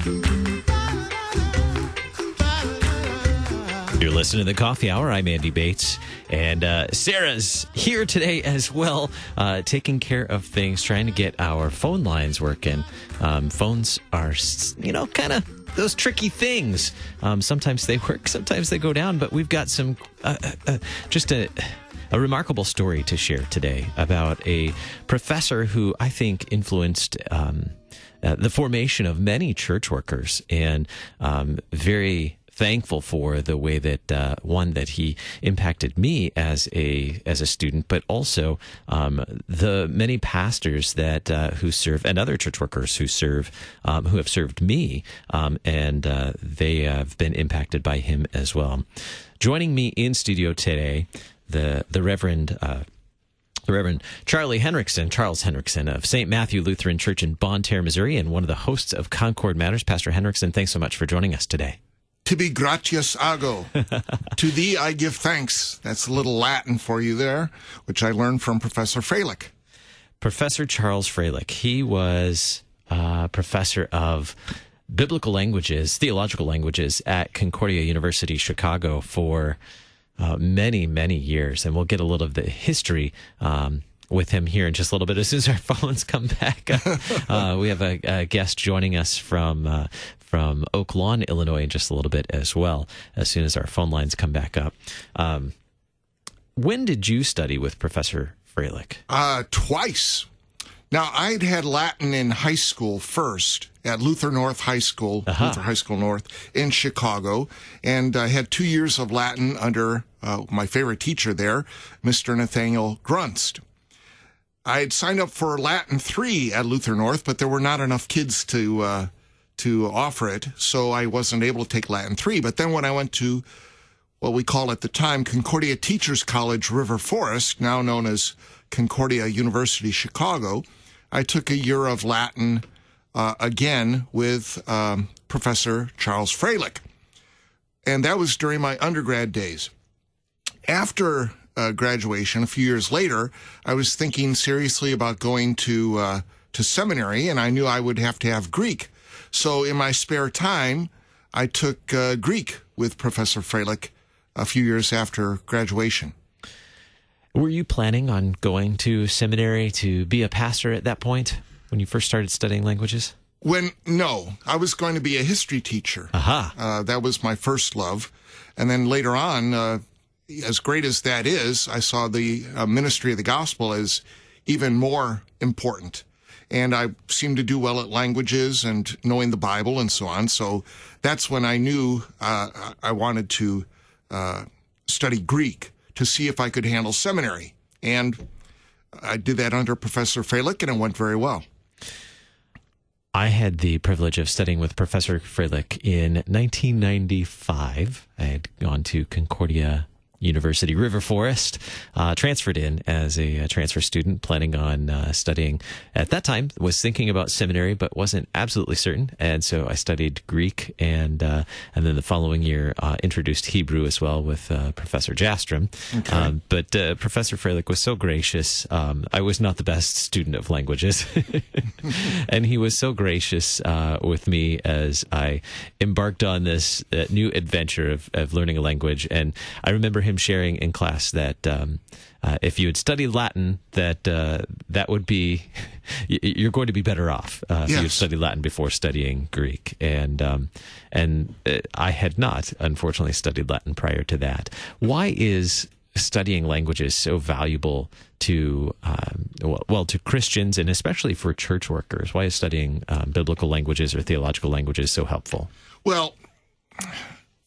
You're listening to The Coffee Hour. I'm Andy Bates. And Sarah's here today as well, taking care of things, trying to get our phone lines working. Phones are, kind of those tricky things. Sometimes they work, sometimes they go down. But we've got some, just a remarkable story to share today about a professor who I think influenced the formation of many church workers, and very thankful for the way that that he impacted me as a student, but also the many pastors that who serve, and other church workers who serve, who have served me, and they have been impacted by him as well. Joining me in studio today, the Reverend Charles Henrickson of San Mateo Lutheran Church in Bonne Terre, Missouri, and one of the hosts of Concord Matters. Pastor Henrickson, thanks so much for joining us today. Tibi gratias ago. To thee I give thanks. That's a little Latin for you there, which I learned from Professor Froehlich. Professor Charles Froehlich. He was professor of biblical languages, theological languages at Concordia University Chicago for many, many years. And we'll get a little of the history with him here in just a little bit. As soon as our phones come back, we have a guest joining us from Oaklawn, Illinois, in just a little bit as well, as soon as our phone lines come back up. When did you study with Professor Froehlich? Twice. Now, I'd had Latin in high school first at Luther North High School, Luther High School North in Chicago, and I had 2 years of Latin under my favorite teacher there, Mr. Nathaniel Grunst. I had signed up for Latin 3 at Luther North, but there were not enough kids to offer it, so I wasn't able to take Latin 3. But then when I went to what we call at the time Concordia Teachers College, River Forest, now known as Concordia University Chicago, I took a year of Latin again with Professor Charles Froehlich. And that was during my undergrad days. After graduation, a few years later, I was thinking seriously about going to seminary, and I knew I would have to have Greek. So in my spare time, I took Greek with Professor Froehlich a few years after graduation. Were you planning on going to seminary to be a pastor at that point when you first started studying languages? No, I was going to be a history teacher. That was my first love. And then later on, as great as that is, I saw the ministry of the gospel as even more important. And I seemed to do well at languages and knowing the Bible and so on. So that's when I knew I wanted to study Greek to see if I could handle seminary. And I did that under Professor Froehlich, and it went very well. I had the privilege of studying with Professor Froehlich in 1995. I had gone to Concordia University, River Forest, transferred in as a transfer student, planning on studying. At that time, was thinking about seminary, but wasn't absolutely certain. And so I studied Greek, and then the following year introduced Hebrew as well with Professor Jastrom. Okay. But Professor Froehlich was so gracious. I was not the best student of languages, and he was so gracious with me as I embarked on this new adventure of learning a language. And I remember him sharing in class that if you had studied Latin, that would be you're going to be better off if you had studied Latin before studying Greek, and I had not, unfortunately, studied Latin prior to that. Why is studying languages so valuable to to Christians, and especially for church workers? Why is studying biblical languages or theological languages so helpful? Well,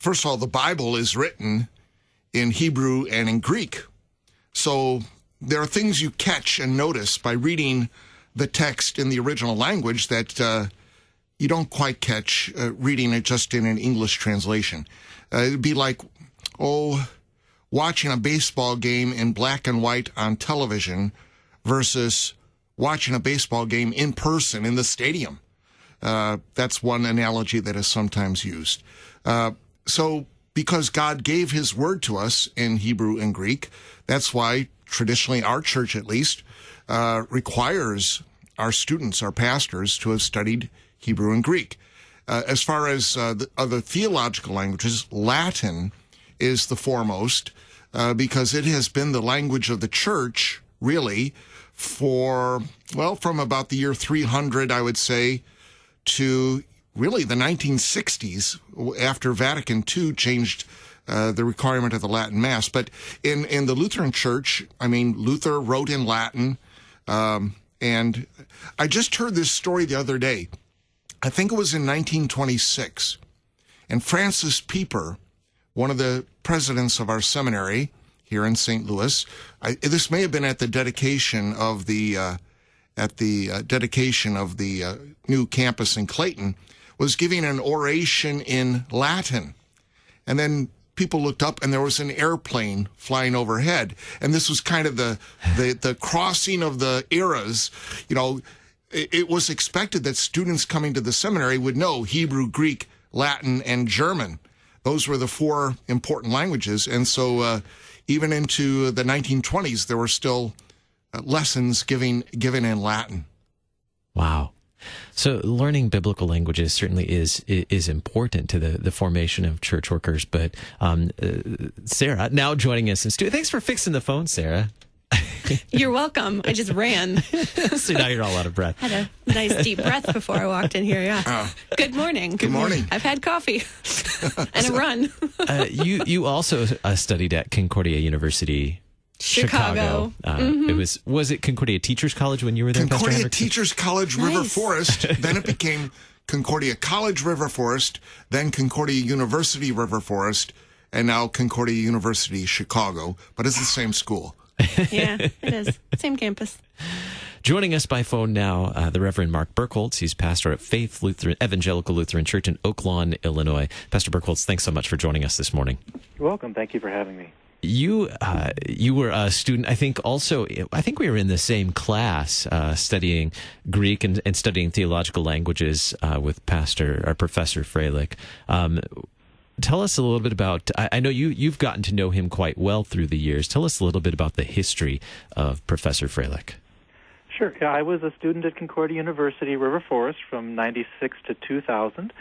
first of all, the Bible is written in Hebrew and in Greek. So there are things you catch and notice by reading the text in the original language that you don't quite catch reading it just in an English translation. It'd be like, watching a baseball game in black and white on television versus watching a baseball game in person in the stadium. That's one analogy that is sometimes used. So because God gave his word to us in Hebrew and Greek, that's why traditionally our church at least requires our students, our pastors, to have studied Hebrew and Greek. As far as the other theological languages, Latin is the foremost because it has been the language of the church, really, from about the year 300, I would say, to really the 1960s, after Vatican II changed the requirement of the Latin Mass. But in the Lutheran Church, Luther wrote in Latin, and I just heard this story the other day. I think it was in 1926, and Francis Pieper, one of the presidents of our seminary here in St. Louis, this may have been at the dedication of the new campus in Clayton, was giving an oration in Latin, and then people looked up and there was an airplane flying overhead, and this was kind of the crossing of the eras. It was expected that students coming to the seminary would know Hebrew, Greek, Latin, and German. Those were the four important languages. And so even into the 1920s, there were still lessons given in Latin. Wow. So learning biblical languages certainly is important to the formation of church workers. But Sarah, now joining us in studio. Thanks for fixing the phone, Sarah. You're welcome. I just ran. So now you're all out of breath. Had a nice deep breath before I walked in here, yeah. Good morning. Good morning. I've had coffee and a run. You also studied at Concordia University Chicago. Was it Concordia Teachers College when you were there, Concordia Pastor Henrickson? Teachers College, River Forest. Then it became Concordia College, River Forest, then Concordia University, River Forest, and now Concordia University Chicago. But it's the same school. Yeah, it is. Same campus. Joining us by phone now, the Reverend Mark Birkholz. He's pastor at Faith Evangelical Lutheran Church in Oaklawn, Illinois. Pastor Birkholz, thanks so much for joining us this morning. You're welcome. Thank you for having me. You were a student, I think we were in the same class studying Greek and studying theological languages with Professor Froehlich. Tell us a little bit about, I know you've gotten to know him quite well through the years. Tell us a little bit about the history of Professor Froehlich. Sure. Yeah, I was a student at Concordia University, River Forest from 96 to 2000.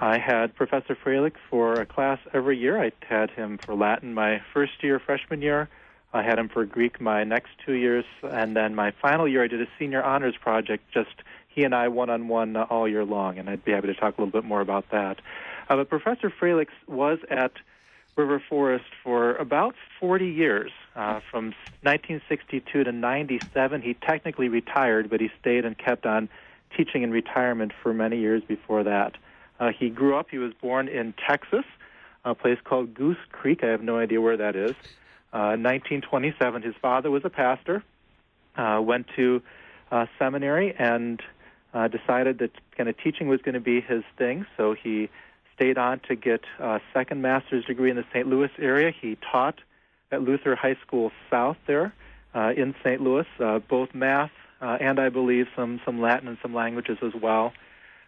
I had Professor Froehlich for a class every year. I had him for Latin my first year, freshman year. I had him for Greek my next 2 years. And then my final year, I did a senior honors project, just he and I one-on-one all year long. And I'd be happy to talk a little bit more about that. But Professor Froehlich was at River Forest for about 40 years. From 1962 to 97, he technically retired, but he stayed and kept on teaching in retirement for many years before that. He was born in Texas, a place called Goose Creek. I have no idea where that is. 1927, his father was a pastor, went to seminary, and decided that kind of teaching was going to be his thing, so he stayed on to get a second master's degree in the St. Louis area. He taught at Luther High School South there in St. Louis, both math and I believe some Latin and some languages as well.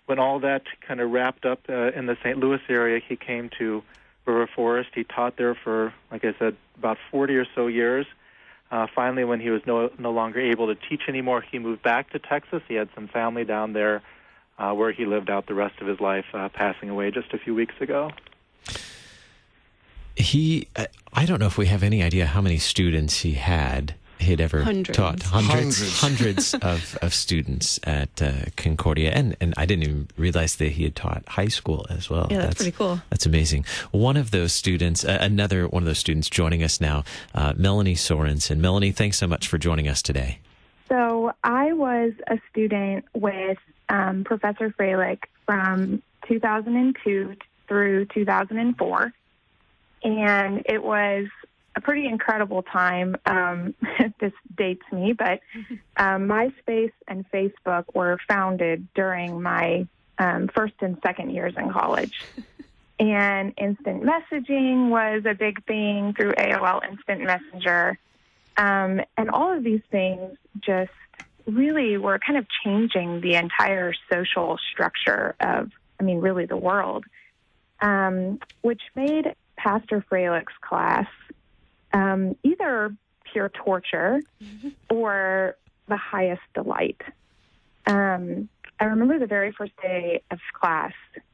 When all that kind of wrapped up in the St. Louis area, he came to River Forest. He taught there for, like I said, about 40 or so years. Finally, when he was no longer able to teach anymore, he moved back to Texas. He had some family down there where he lived out the rest of his life, passing away just a few weeks ago. I don't know if we have any idea how many students he had ever taught. Hundreds of students at Concordia, and I didn't even realize that he had taught high school as well. Yeah, that's pretty cool. That's amazing. One of those students, another one of those students joining us now, Melanie Sorenson. Melanie, thanks so much for joining us today. So I was a student with Professor Froehlich from 2002 through 2004, and it was a pretty incredible time. This dates me, but MySpace and Facebook were founded during my first and second years in college. And instant messaging was a big thing through AOL Instant Messenger. And all of these things just really were kind of changing the entire social structure of, really the world, which made Pastor Froehlich's class either pure torture or the highest delight. I remember the very first day of class,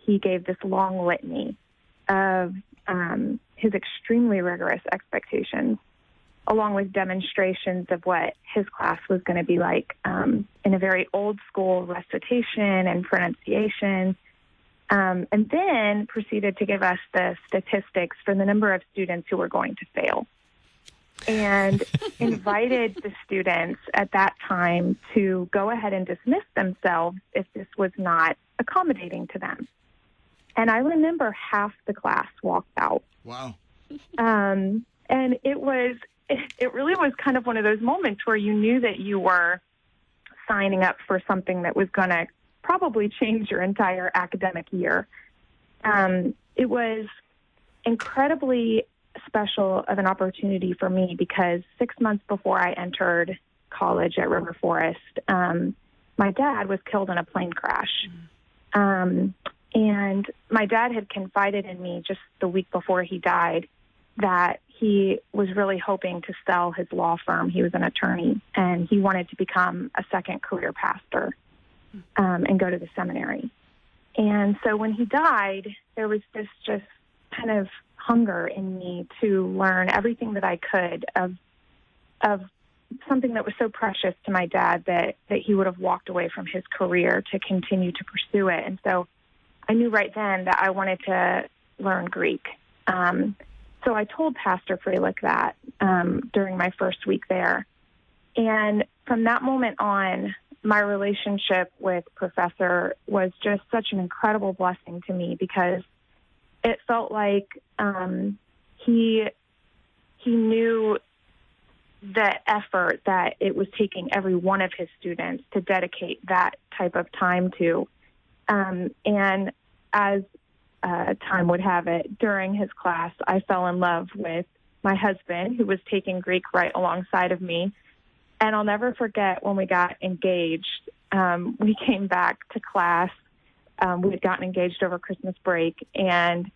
he gave this long litany of his extremely rigorous expectations, along with demonstrations of what his class was going to be like in a very old school recitation and pronunciation, and then proceeded to give us the statistics for the number of students who were going to fail, and invited the students at that time to go ahead and dismiss themselves if this was not accommodating to them. And I remember half the class walked out. Wow. And it really was kind of one of those moments where you knew that you were signing up for something that was going to probably change your entire academic year. It was incredibly special of an opportunity for me because 6 months before I entered college at River Forest, my dad was killed in a plane crash. And my dad had confided in me just the week before he died that he was really hoping to sell his law firm. He was an attorney, and he wanted to become a second career pastor and go to the seminary. And so when he died, there was this just kind of hunger in me to learn everything that I could of something that was so precious to my dad that he would have walked away from his career to continue to pursue it. And so I knew right then that I wanted to learn Greek. So I told Pastor Froehlich that during my first week there. And from that moment on, my relationship with Professor was just such an incredible blessing to me because it felt like he knew the effort that it was taking every one of his students to dedicate that type of time to. And as time would have it, during his class, I fell in love with my husband, who was taking Greek right alongside of me. And I'll never forget when we got engaged. We came back to class. We had gotten engaged over Christmas break, and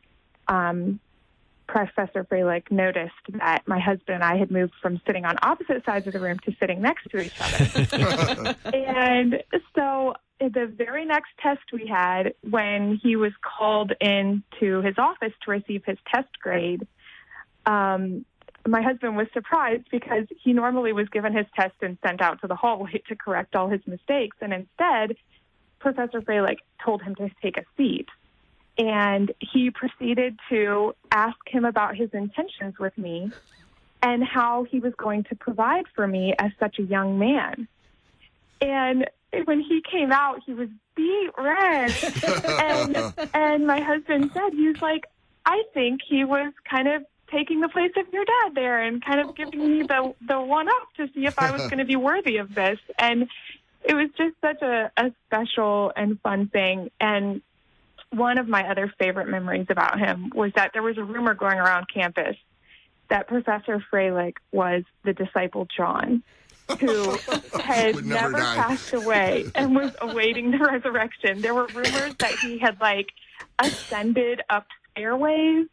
Professor Froehlich noticed that my husband and I had moved from sitting on opposite sides of the room to sitting next to each other. And so the very next test we had, when he was called into his office to receive his test grade, my husband was surprised because he normally was given his test and sent out to the hallway to correct all his mistakes. And instead, Professor Froehlich told him to take a seat. And he proceeded to ask him about his intentions with me and how he was going to provide for me as such a young man. And when he came out, he was beet red. and my husband said, he was like, I think he was kind of taking the place of your dad there and kind of giving me the one-up to see if I was going to be worthy of this. And it was just such a special and fun thing. And one of my other favorite memories about him was that there was a rumor going around campus that Professor Froehlich was the disciple John, who had never passed away and was awaiting the resurrection. There were rumors that he had, ascended up stairways.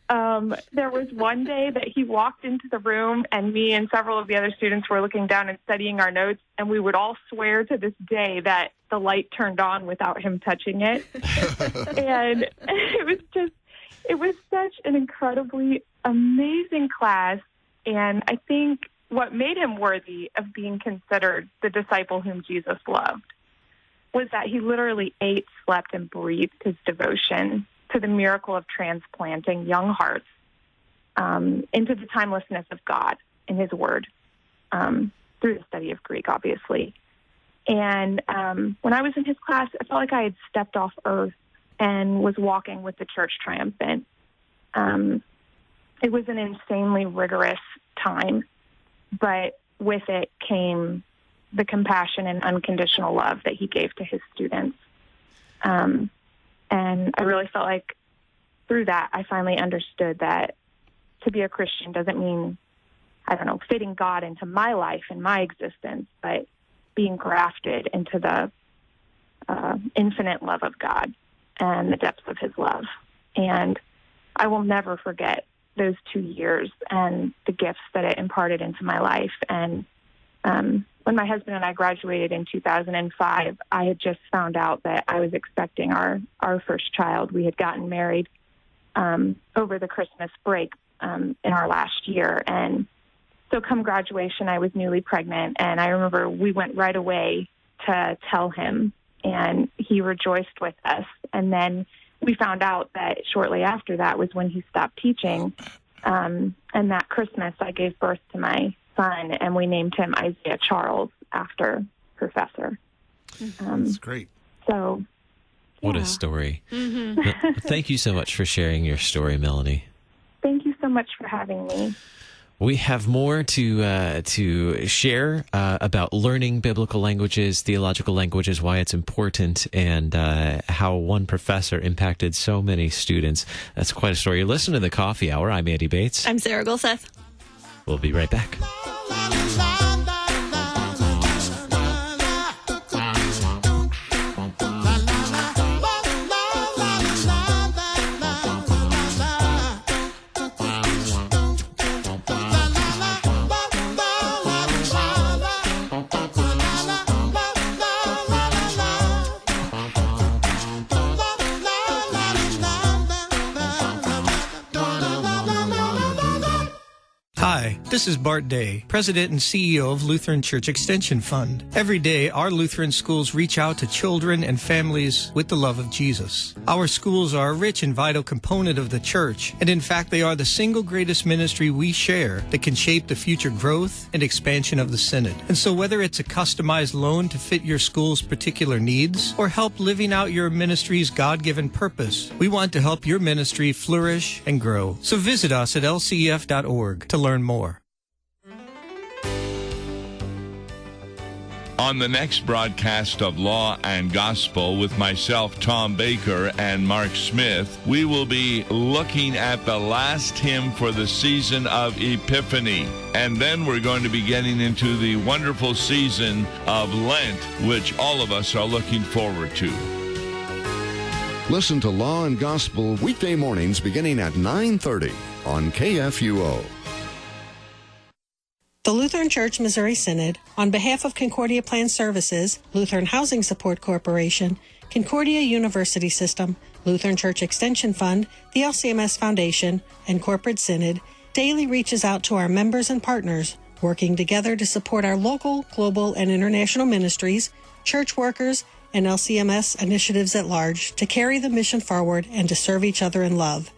There was one day that he walked into the room, and me and several of the other students were looking down and studying our notes, and we would all swear to this day that the light turned on without him touching it. And it was such an incredibly amazing class, and I think what made him worthy of being considered the disciple whom Jesus loved was that he literally ate, slept, and breathed his devotion to the miracle of transplanting young hearts into the timelessness of God in his word through the study of Greek, obviously. And when I was in his class, I felt like I had stepped off earth and was walking with the church triumphant. It was an insanely rigorous time, but with it came the compassion and unconditional love that he gave to his students. And I really felt like through that, I finally understood that to be a Christian doesn't mean, fitting God into my life and my existence, but being grafted into the infinite love of God and the depths of his love. And I will never forget those 2 years and the gifts that it imparted into my life. And when my husband and I graduated in 2005, I had just found out that I was expecting our first child. We had gotten married over the Christmas break in our last year. And so come graduation, I was newly pregnant. And I remember we went right away to tell him, and he rejoiced with us. And then we found out that shortly after that was when he stopped teaching. And that Christmas, I gave birth to my son, and we named him Isaiah Charles after Professor. That's great. So, what a story. Mm-hmm. Thank you so much for sharing your story, Melanie. Thank you so much for having me. We have more to share about learning biblical languages, theological languages, why it's important, and how one professor impacted so many students. That's quite a story. You're listening to The Coffee Hour. I'm Andy Bates. I'm Sarah Golseth. We'll be right back. Hi, this is Bart Day, President and CEO of Lutheran Church Extension Fund. Every day, our Lutheran schools reach out to children and families with the love of Jesus. Our schools are a rich and vital component of the church, and in fact, they are the single greatest ministry we share that can shape the future growth and expansion of the Synod. And so whether it's a customized loan to fit your school's particular needs, or help living out your ministry's God-given purpose, we want to help your ministry flourish and grow. So visit us at lcef.org to learn more. On the next broadcast of Law and Gospel with myself, Tom Baker, and Mark Smith, we will be looking at the last hymn for the season of Epiphany. And then we're going to be getting into the wonderful season of Lent, which all of us are looking forward to. Listen to Law and Gospel weekday mornings beginning at 9:30 on KFUO. The Lutheran Church Missouri Synod, on behalf of Concordia Plan Services, Lutheran Housing Support Corporation, Concordia University System, Lutheran Church Extension Fund, the LCMS Foundation, and Corporate Synod, daily reaches out to our members and partners, working together to support our local, global, and international ministries, church workers, and LCMS initiatives at large to carry the mission forward and to serve each other in love.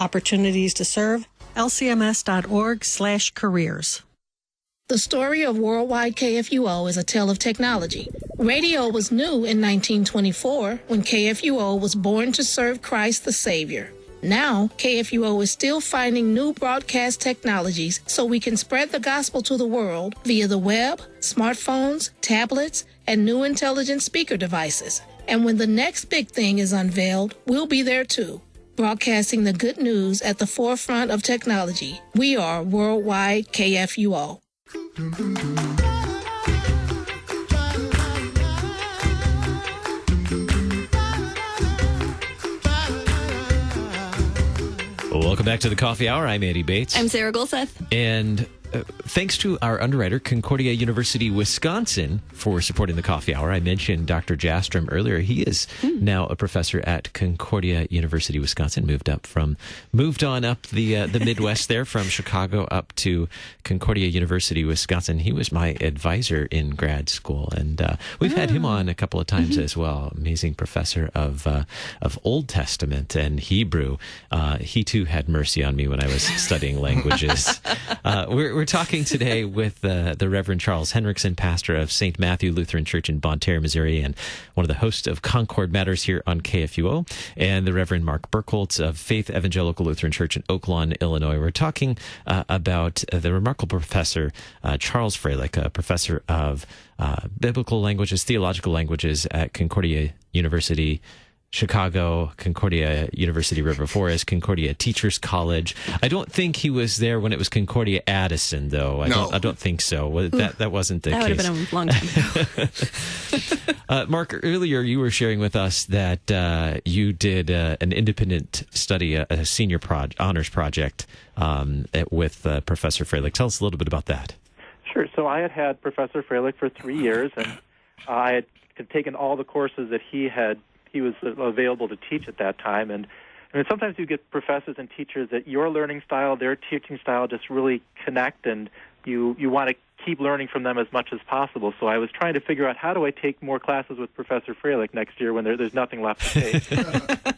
Opportunities to serve, lcms.org/careers. The story of Worldwide KFUO is a tale of technology. Radio was new in 1924 when KFUO was born to serve Christ the Savior. Now, KFUO is still finding new broadcast technologies so we can spread the gospel to the world via the web, smartphones, tablets, and new intelligent speaker devices. And when the next big thing is unveiled, we'll be there too, broadcasting the good news at the forefront of technology. We are Worldwide KFUO. Welcome back to the Coffee Hour. I'm Andy Bates. I'm Sarah Golseth. And thanks to our underwriter, Concordia University, Wisconsin, for supporting the Coffee Hour. I mentioned Dr. Jastrom earlier. He is now a professor at Concordia University, Wisconsin. Moved on up the Midwest there from Chicago up to Concordia University, Wisconsin. He was my advisor in grad school, and we've had him on a couple of times as well. Amazing professor of Old Testament and Hebrew. He too had mercy on me when I was studying languages. We're talking today with the Reverend Charles Henrickson, pastor of St. Matthew Lutheran Church in Bonne Terre, Missouri, and one of the hosts of Concord Matters here on KFUO, and the Reverend Mark Birkholz of Faith Evangelical Lutheran Church in Oaklawn, Illinois. We're talking about the remarkable Professor Charles Froehlich, a professor of biblical languages, theological languages at Concordia University Chicago, Concordia University River Forest, Concordia Teachers College. I don't think he was there when it was Concordia Addison, though. I don't think so. That wasn't the case. That would have been a long time ago. Mark, earlier you were sharing with us that you did an independent study, a senior honors project with Professor Froehlich. Tell us a little bit about that. Sure. So I had Professor Froehlich for 3 years, and I had taken all the courses that he was available to teach at that time. And I mean, sometimes you get professors and teachers that your learning style, their teaching style just really connect, and you want to keep learning from them as much as possible. So I was trying to figure out, how do I take more classes with Professor Froehlich next year when there's nothing left to take?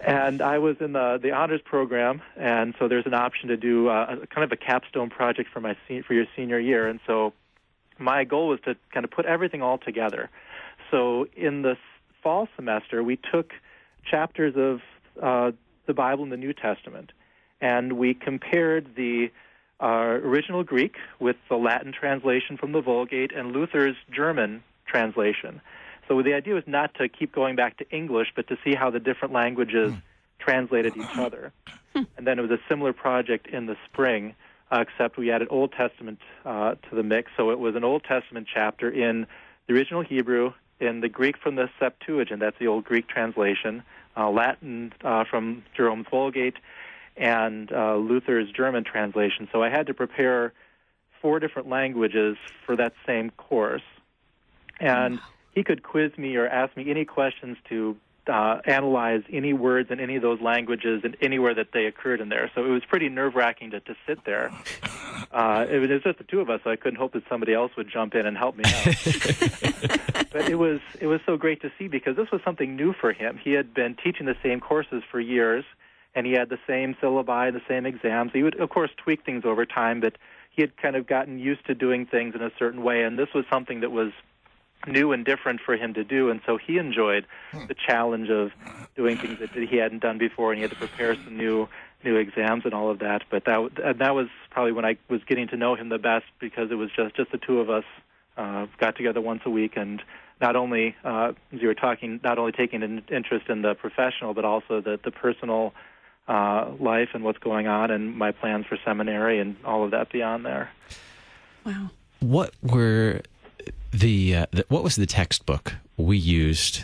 And I was in the honors program, and so there's an option to do kind of a capstone project for your senior year. And so my goal was to kind of put everything all together. So in the fall semester, we took chapters of the Bible in the New Testament, and we compared the original Greek with the Latin translation from the Vulgate and Luther's German translation. So the idea was not to keep going back to English, but to see how the different languages translated each other. And then it was a similar project in the spring, except we added Old Testament to the mix. So it was an Old Testament chapter in the original Hebrew, in the Greek from the Septuagint, that's the old Greek translation, Latin from Jerome's Vulgate, and Luther's German translation. So I had to prepare 4 different languages for that same course. And he could quiz me or ask me any questions to analyze any words in any of those languages and anywhere that they occurred in there. So it was pretty nerve-wracking to sit there. It was just the two of us, so I couldn't hope that somebody else would jump in and help me out. But it was so great to see, because this was something new for him. He had been teaching the same courses for years, and he had the same syllabi, the same exams. He would, of course, tweak things over time, but he had kind of gotten used to doing things in a certain way, and this was something that was new and different for him to do, and so he enjoyed the challenge of doing things that he hadn't done before, and he had to prepare some new exams and all of that. But that was probably when I was getting to know him the best, because it was just the two of us got together once a week, and not only, as you were talking, not only taking an interest in the professional, but also the personal life and what's going on, and my plans for seminary and all of that beyond there. Wow. What were what was the textbook we used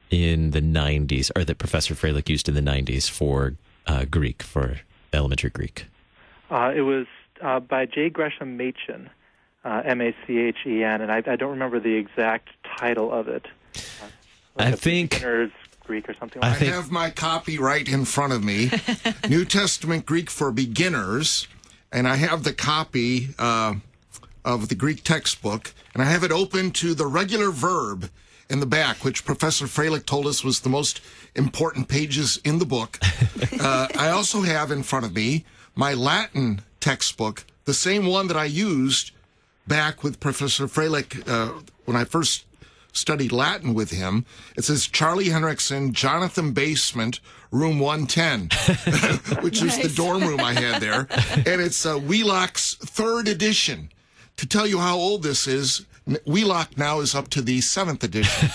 in the 90s, or that Professor Froehlich used in the 90s for Greek, for elementary Greek? It was by J. Gresham Machen, Machen, and I don't remember the exact title of it. I think Beginner's Greek or something like that. I have my copy right in front of me, New Testament Greek for Beginners, and I have the copy of the Greek textbook, and I have it open to the regular verb in the back, which Professor Froehlich told us was the most important pages in the book. I also have in front of me my Latin textbook, the same one that I used back with Professor Froehlich when I first studied Latin with him. It says Charlie Henrickson, Jonathan Basement, room 110, which is the dorm room I had there. And it's Wheelock's 3rd edition. To tell you how old this is, Wheelock now is up to the 7th edition.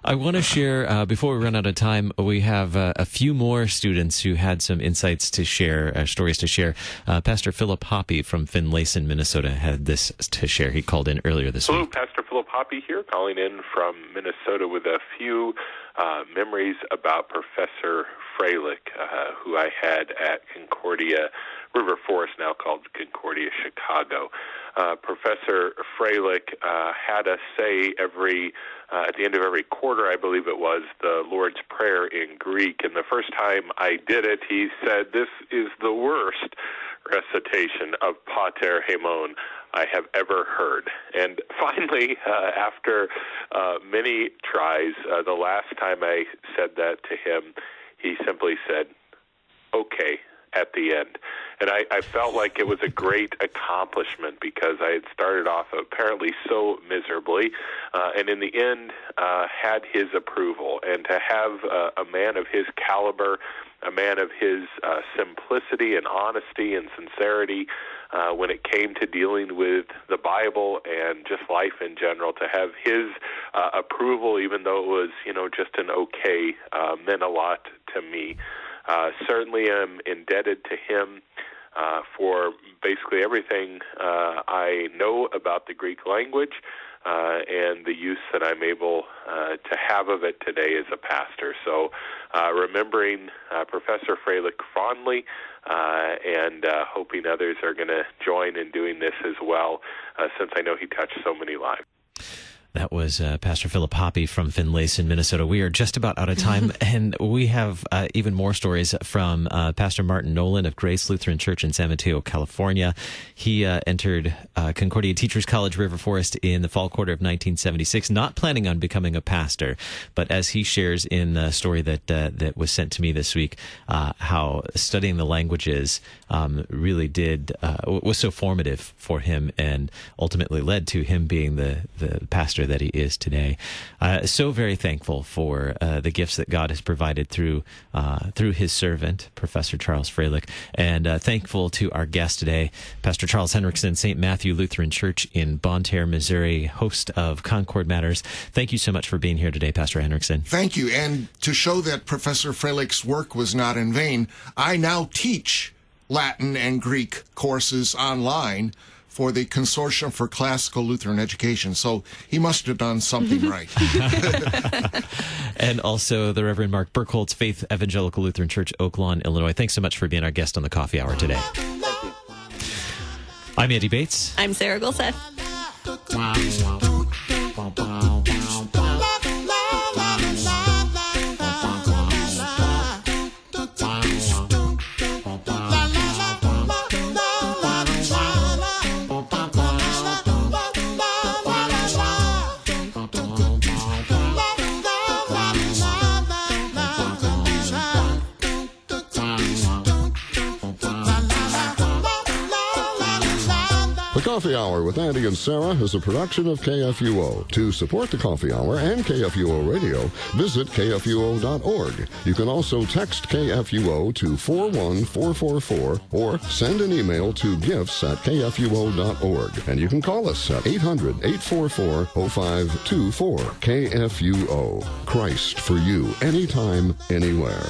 I want to share, before we run out of time, we have a few more students who had some insights to share, stories to share. Pastor Philip Hoppe from Finlayson, Minnesota, had this to share. He called in earlier this week. Hello, Pastor Philip Hoppe here, calling in from Minnesota with a few memories about Professor Froehlich, who I had at Concordia River Forest, now called Concordia Chicago. Professor Froehlich had us say at the end of every quarter, I believe it was, the Lord's Prayer in Greek. And the first time I did it, he said, "This is the worst recitation of Pater Haemon I have ever heard." And finally, after many tries, the last time I said that to him, he simply said, "Okay," at the end. And I felt like it was a great accomplishment, because I had started off apparently so miserably, and in the end had his approval. And to have a man of his caliber, a man of his simplicity and honesty and sincerity when it came to dealing with the Bible and just life in general, to have his approval, even though it was, just an okay, meant a lot to me. Certainly am indebted to him for basically everything I know about the Greek language, and the use that I'm able to have of it today as a pastor. So remembering Professor Froehlich fondly and hoping others are going to join in doing this as well, since I know he touched so many lives. That was Pastor Philip Hoppe from Finlayson, Minnesota. We are just about out of time, and we have even more stories from Pastor Martin Noland of Grace Lutheran Church in San Mateo, California. He entered Concordia Teachers College, River Forest in the fall quarter of 1976, not planning on becoming a pastor, but as he shares in the story that was sent to me this week, how studying the languages really was so formative for him and ultimately led to him being the pastor that he is today. So very thankful for the gifts that God has provided through his servant, Professor Charles Froehlich, and thankful to our guest today, Pastor Charles Henrickson, St. Matthew Lutheran Church in Bonne Terre, Missouri, host of Concord Matters. Thank you so much for being here today, Pastor Henrickson. Thank you. And to show that Professor Froehlich's work was not in vain, I now teach Latin and Greek courses online for the Consortium for Classical Lutheran Education. So he must have done something right. And also the Reverend Mark Birkholz, Faith Evangelical Lutheran Church, Oaklawn, Illinois. Thanks so much for being our guest on the Coffee Hour today. I'm Andy Bates. I'm Sarah Gulseth. Coffee Hour with Andy and Sarah is a production of KFUO. To support the Coffee Hour and KFUO Radio, visit KFUO.org. You can also text KFUO to 41444 or send an email to gifts@KFUO.org. And you can call us at 800-844-0524. KFUO. Christ for you, anytime, anywhere.